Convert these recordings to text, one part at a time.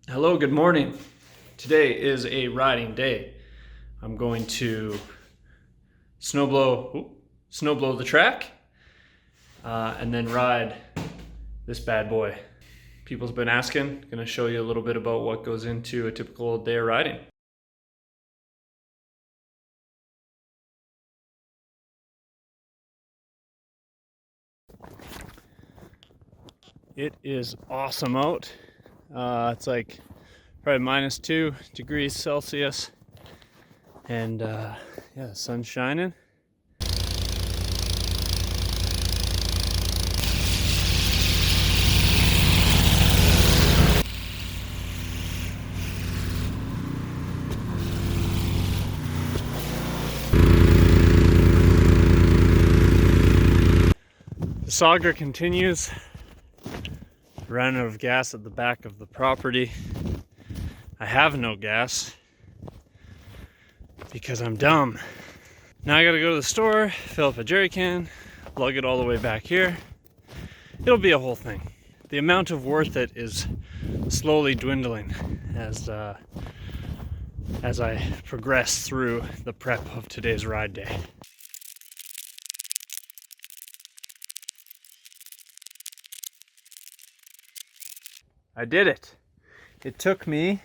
Hello, good morning. Today is a riding day. I'm going to snowblow the track, and then ride this bad boy. People's been asking. Going to show you a little bit about what goes into a typical day of riding. It is awesome out. It's like probably -2 degrees Celsius, and yeah, the sun's shining. The saga continues. Ran out of gas at the back of the property. I have no gas because I'm dumb. Now I gotta go to the store, fill up a jerry can, lug it all the way back here. It'll be a whole thing. The amount of worth it is slowly dwindling as I progress through the prep of today's ride day. I did it. It took me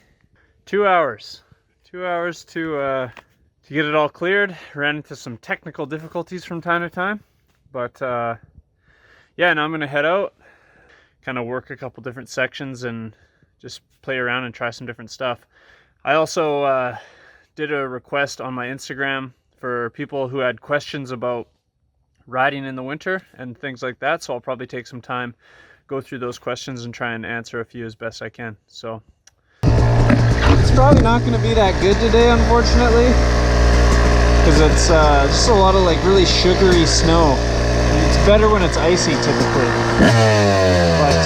2 hours. 2 hours to get it all cleared. Ran into some technical difficulties from time to time, but yeah, now I'm gonna head out, kind of work a couple different sections and just play around and try some different stuff. I also did a request on my Instagram for people who had questions about riding in the winter and things like that, so I'll probably take some time, go through those questions and try and answer a few as best I can. So it's probably not going to be that good today, unfortunately, because it's just a lot of like really sugary snow. It's better when it's icy typically, but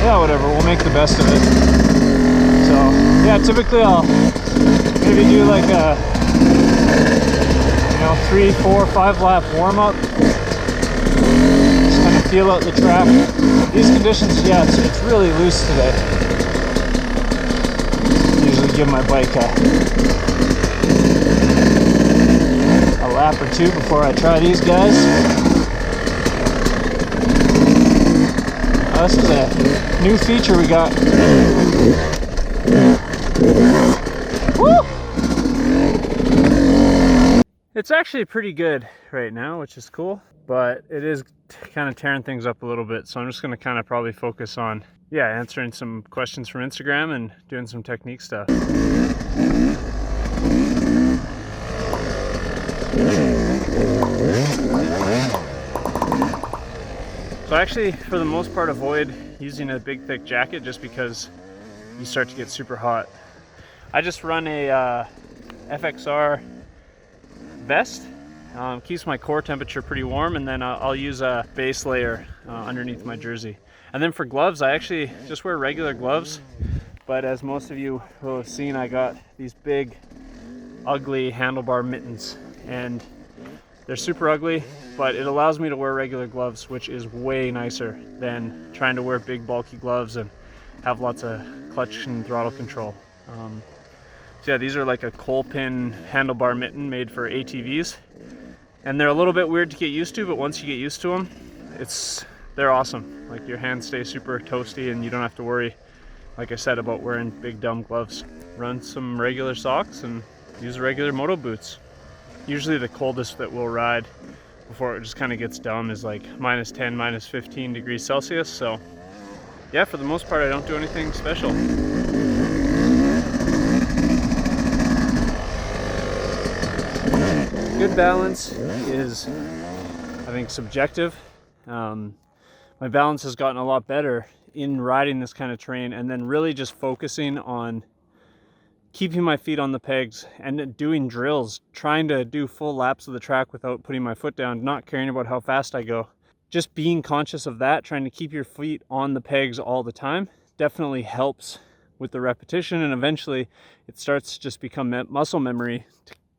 yeah, whatever, we'll make the best of it. So yeah, typically I'll maybe do like a 3, 4, 5 lap warm up, just kind of feel out the track. These conditions, yeah, it's really loose today. Usually give my bike a lap or two before I try these guys. This is a new feature we got. Woo! it's actually pretty good right now, which is cool, but it is kind of tearing things up a little bit. So I'm just going to kind of probably focus on, yeah, answering some questions from Instagram and doing some technique stuff. So I actually, for the most part, avoid using a big thick jacket just because you start to get super hot. I just run a FXR vest. Keeps my core temperature pretty warm, and then I'll use a base layer underneath my jersey. And then for gloves, I actually just wear regular gloves, but as most of you will have seen, I got these big ugly handlebar mittens, and they're super ugly, but it allows me to wear regular gloves, which is way nicer than trying to wear big bulky gloves and have lots of clutch and throttle control. So yeah, these are like a coal pin handlebar mitten made for ATVs, and they're a little bit weird to get used to, but once you get used to them, they're awesome. Like, your hands stay super toasty and you don't have to worry, like I said, about wearing big dumb gloves. Run some regular socks and use regular moto boots. Usually the coldest that we'll ride before it just kind of gets dumb is like -10, -15 degrees Celsius. So yeah, for the most part, I don't do anything special. Good balance is, I think, subjective. My balance has gotten a lot better in riding this kind of terrain, and then really just focusing on keeping my feet on the pegs and doing drills, trying to do full laps of the track without putting my foot down, not caring about how fast I go. Just being conscious of that, trying to keep your feet on the pegs all the time, definitely helps with the repetition, and eventually it starts to just become muscle memory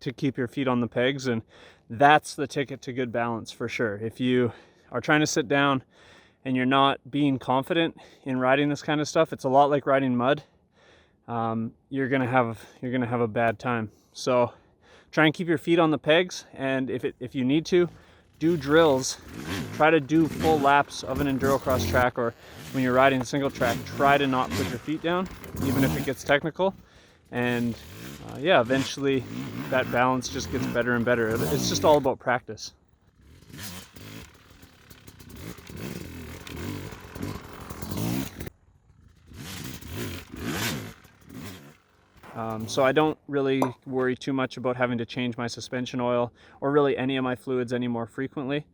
to keep your feet on the pegs, and that's the ticket to good balance for sure. If you are trying to sit down and you're not being confident in riding this kind of stuff, it's a lot like riding mud. You're gonna have a bad time. So try and keep your feet on the pegs, and if you need to, do drills. Try to do full laps of an endurocross track, or when you're riding a single track, try to not put your feet down, even if it gets technical. And yeah, eventually that balance just gets better and better. It's just all about practice. So I don't really worry too much about having to change my suspension oil or really any of my fluids any more frequently.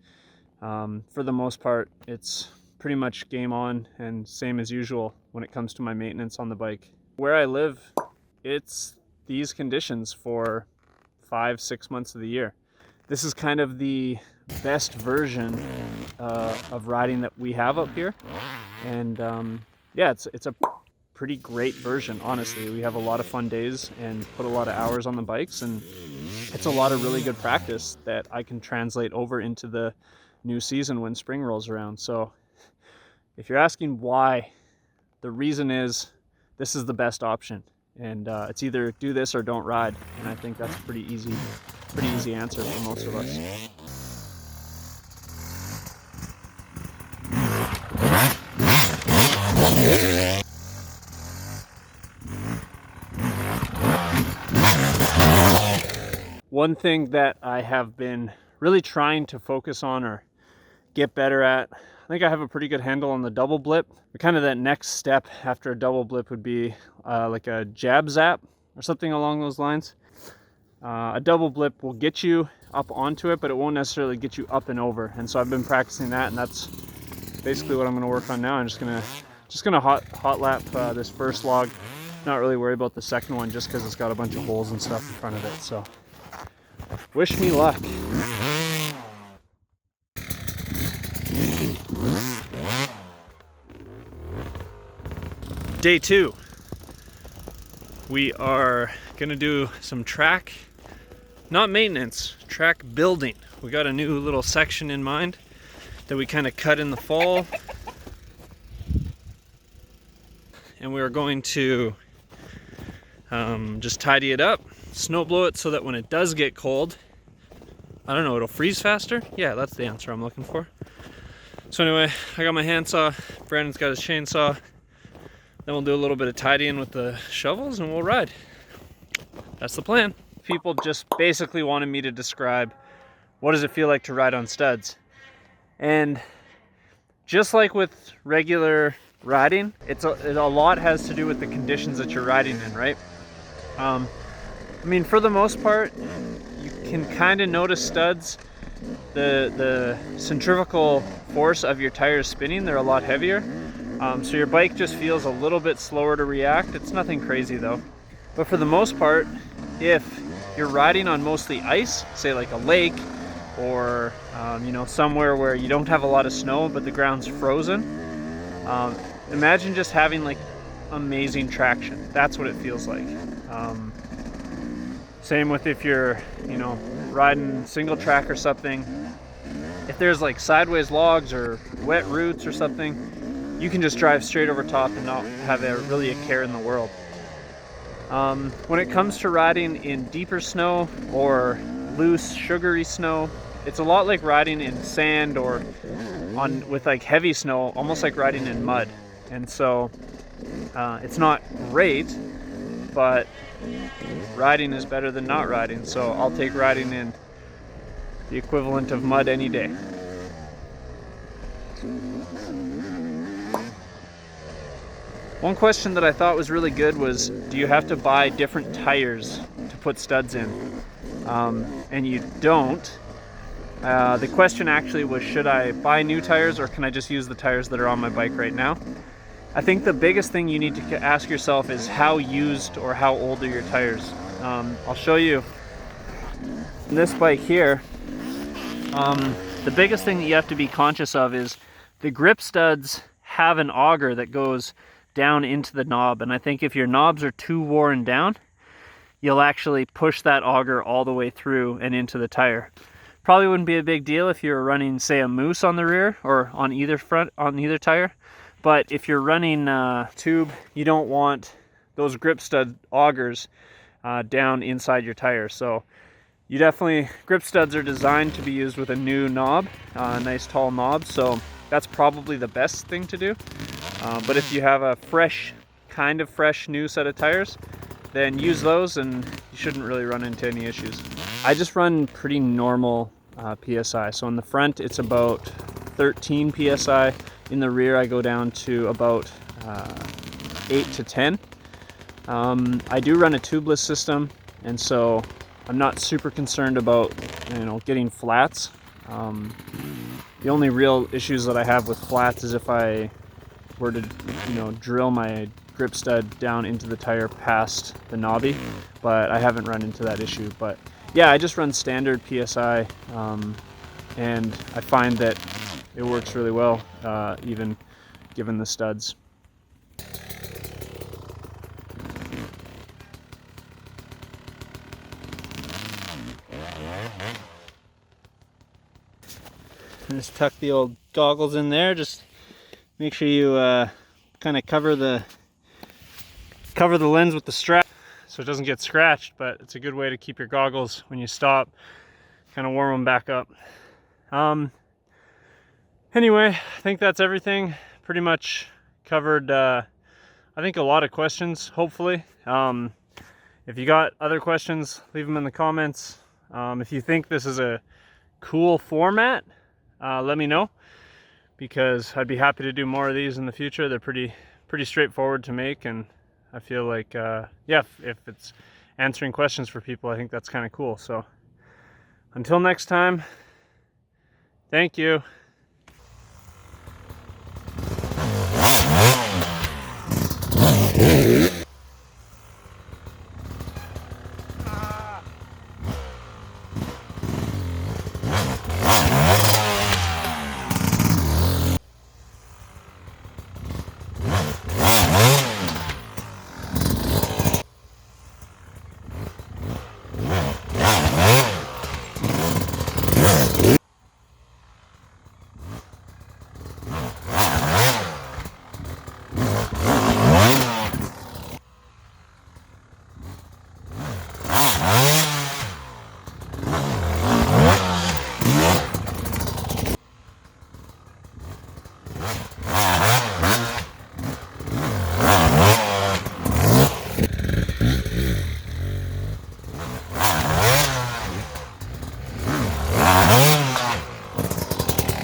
For the most part, it's pretty much game on and same as usual when it comes to my maintenance on the bike. Where I live, it's these conditions for 5-6 months of the year. This is kind of the best version of riding that we have up here. And yeah, it's a pretty great version, honestly. We have a lot of fun days and put a lot of hours on the bikes, and it's a lot of really good practice that I can translate over into the new season when spring rolls around. So if you're asking why, the reason is this is the best option, and it's either do this or don't ride, and I think that's a pretty easy answer for most of us. One thing that I have been really trying to focus on or get better at, I think I have a pretty good handle on the double blip. But kind of that next step after a double blip would be like a jab zap or something along those lines. A double blip will get you up onto it, but it won't necessarily get you up and over. And so I've been practicing that, and that's basically what I'm going to work on now. I'm just gonna hot lap this first log. Not really worry about the second one just because it's got a bunch of holes and stuff in front of it. So wish me luck. Day 2. We are gonna do some track, not maintenance, track building. We got a new little section in mind that we kind of cut in the fall. And we are going to just tidy it up, snow blow it so that when it does get cold, I don't know, it'll freeze faster? Yeah, that's the answer I'm looking for. So anyway, I got my handsaw, Brandon's got his chainsaw. Then we'll do a little bit of tidying with the shovels and we'll ride. That's the plan. People just basically wanted me to describe what does it feel like to ride on studs. And just like with regular riding, a lot has to do with the conditions that you're riding in, right? I mean, for the most part, you can kind of notice studs. The centrifugal force of your tires spinning, they're a lot heavier. So your bike just feels a little bit slower to react. It's nothing crazy though. But for the most part, if you're riding on mostly ice, say like a lake, or you know, somewhere where you don't have a lot of snow but the ground's frozen, imagine just having like amazing traction. That's what it feels like. Same with if you're, you know, riding single track or something. If there's like sideways logs or wet roots or something, you can just drive straight over top and not have really a care in the world. When it comes to riding in deeper snow or loose, sugary snow, it's a lot like riding in sand or with like heavy snow, almost like riding in mud. And so it's not great, but riding is better than not riding. So I'll take riding in the equivalent of mud any day. One question that I thought was really good was, do you have to buy different tires to put studs in? And you don't. The question actually was, should I buy new tires or can I just use the tires that are on my bike right now? I think the biggest thing you need to ask yourself is how used or how old are your tires? I'll show you this bike here. The biggest thing that you have to be conscious of is the grip studs have an auger that goes down into the knob, and I think if your knobs are too worn down, you'll actually push that auger all the way through and into the tire. probably wouldn't be a big deal if you're running, say, a Moose on the rear or on either front, on either tire. But if you're running tube, you don't want those grip stud augers down inside your tire. So you definitely, grip studs are designed to be used with a new knob, a nice tall knob. So that's probably the best thing to do. But if you have a kind of fresh new set of tires, then use those and you shouldn't really run into any issues. I just run pretty normal PSI. So in the front, it's about 13 PSI. In the rear, I go down to about 8 to 10. I do run a tubeless system, and so I'm not super concerned about, getting flats. The only real issues that I have with flats is if I were to, drill my grip stud down into the tire past the knobby, but I haven't run into that issue. But yeah, I just run standard PSI, and I find that it works really well, even given the studs. And just tuck the old goggles in there. Just make sure you kind of cover the lens with the strap so it doesn't get scratched, but it's a good way to keep your goggles when you stop, kind of warm them back up. Anyway, I think that's everything. Pretty much covered, I think, a lot of questions, hopefully. If you got other questions, leave them in the comments. If you think this is a cool format, let me know, because I'd be happy to do more of these in the future. They're pretty straightforward to make, and I feel like, yeah, if it's answering questions for people, I think that's kind of cool. So until next time, thank you.